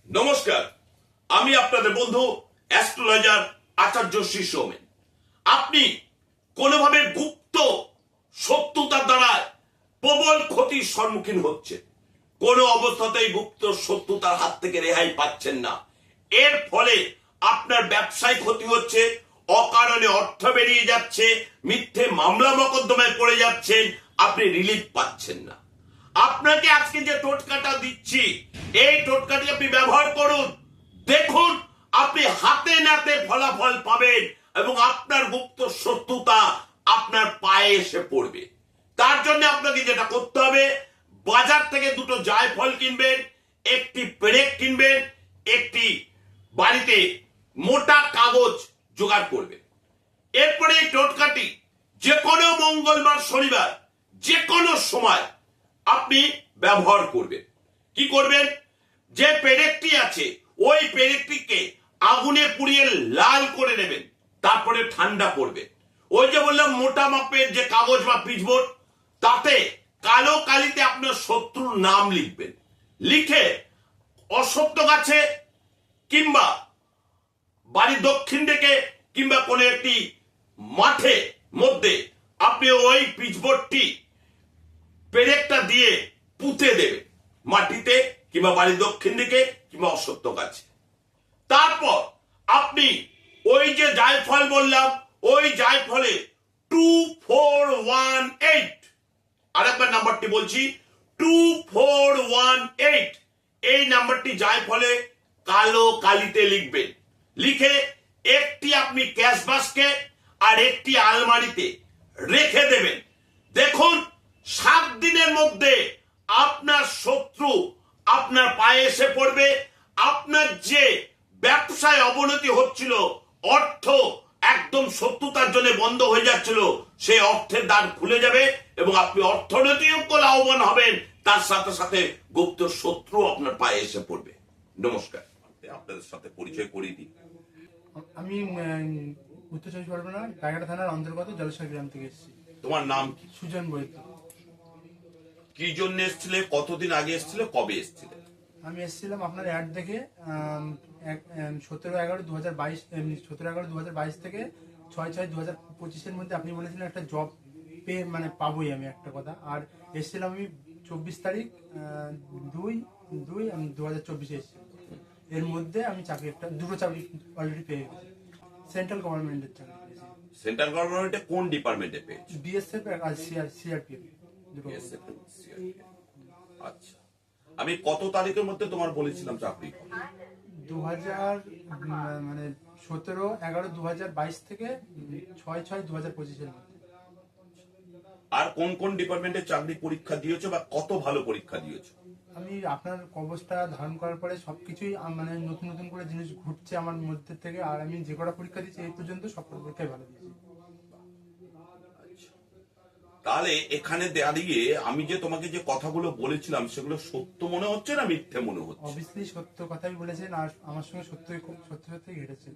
নমস্কার, আমি আপনাদের বন্ধু অ্যাস্ট্রোলজার আচার্য শ্রী সৌমেন। আপনি কোনোভাবে গুপ্ত শত্রুতার দ্বারা প্রবল ক্ষতির সম্মুখীন হচ্ছেন, কোনো অবস্থাতেই গুপ্ত শত্রুতার হাত থেকে রেহাই পাচ্ছেন না। এর ফলে আপনার ব্যবসায় ক্ষতি হচ্ছে, অকারণে অর্থ বেরিয়ে যাচ্ছে, মিথ্যে মামলা মোকদ্দমায় পড়ে যাচ্ছেন, আপনি রিলিফ পাচ্ছেন না। আপনাকে আজকে যে টোটকাটা দিচ্ছি, এই টোটকাটি আপনি ব্যবহার করুন, দেখুন আপনি হাতে নাতে ফলাফল পাবেন এবং আপনার গুপ্ত শত্রুতা আপনার পায়ে এসে পড়বে। তার জন্য আপনাকে যেটা করতে হবে, বাজার থেকে দুটো জায়ফল কিনবেন, একটি পেরেক কিনবেন, একটি বাড়িতে মোটা কাগজ জোগাড় করবেন। এরপরে এই টোটকাটি যে কোনো মঙ্গলবার, শনিবার, যে কোনো সময় আপনি ব্যবহার করবেন। কি করবেন? যে পেরেকটি আছে ওই পেরেকটিকে আগুনে পুড়িয়ে লাল করে নেবেন, তারপরে ঠান্ডা করবে। ওই যে বললাম মোটা মাপের যে কাগজ বা পিচবোর্ড, তাতে কালো কালিতে আপনার শত্রুর নাম লিখবেন। লিখে অশ্বত্থ গাছে কিংবা বাড়ির দক্ষিণ দিকে কিংবা কোনো একটি মাঠে মধ্যে আপনি ওই পিচবোর্ডটি পেরেকটা দিয়ে পুঁতে দেবে মাটিতে কিংবা বাড়ির দক্ষিণ দিকে কিংবা অশ্বত্থ গাছে। তারপর আপনি ওই যে জায়ফল বললাম, ওই জায়ফলে 2418, আরেকবার নাম্বারটি বলছি, 2418, এই নাম্বারটি জায়ফলে কালো কালিতে লিখবেন। লিখে একটি আপনি ক্যাশ বাস্কে আর একটি আলমারিতে রেখে দেবেন। দেখুন 7 দিনের মধ্যে আপনার শত্রু আপনার পায়ে এসে পড়বে। আপনার যে ব্যবসায় অবনতি হচ্ছিল, অর্থ একদম শত্রুতার জন্য বন্ধ হয়ে যাচ্ছিল, সেই অর্থের দ্বার খুলে যাবে এবং আপনি অর্থনৈতিক লাভবান হবেন। তার সাথে সাথে গুপ্ত শত্রু আপনার পায়ে এসে পড়বে। নমস্কার, আপনাদের সাথে পরিচয় করিয়ে দিই। আমি উত্তর চব্বিশ পরগনা গাইঘাটা থানার অন্তর্গত জলেশ্বর গ্রাম থেকে এসেছি। তোমার নাম কি? সুজন বৈদ্য। কি জন্য এসেছিলে, কতদিন আগে এসেছিলে, কবে এসেছিলে? আমি এসেছিলাম আপনার অ্যাড দেখে 17/11/2022, 17/11/2022 থেকে 6/6/2025 মধ্যে আপনি বলেছিলেন একটা জব মানে পাবোই আমি, একটা কথা। আর এসেছিলাম আমি 24 তারিখ 2/2/2024 এসেছিলাম। এর মধ্যে আমি দুটো চাকরি অলরেডি পেয়ে গেছি। সেন্ট্রাল গভর্নমেন্টের চাকরি পেয়েছি। সেন্ট্রাল গভর্নমেন্টে কোন ডিপার্টমেন্টে পেয়েছো? বিএসএফ আর সিআরপিএফ। আচ্ছা, আমি কত তারিখের মধ্যে তোমার বলেছিলাম চাকরি? 17/11/2022 থেকে 6/6/2025 মধ্যে। আর কোন কোন ডিপার্টমেন্টে চাকরি পরীক্ষা দিয়েছো বা কত ভালো পরীক্ষা দিয়েছো? আমি আপনার কবচটা ধারণ করার পরে সবকিছুই মানে নতুন নতুন করে জিনিস ঘুরছে আমার মধ্যে থেকে। আর আমি যে কটা পরীক্ষা দিয়েছি এই পর্যন্ত সব পরীক্ষাই ভালো দিয়েছি। তাহলে এখানে দাঁড়িয়ে আমি যে তোমাকে যে কথাগুলো বলেছিলাম সেগুলো সত্য মনে হচ্ছে না মিথ্যে মনে হচ্ছে? অবভিয়াসলি সত্য কথাই বলেছেন, আর আমার সঙ্গে সত্যি ঘটেছে।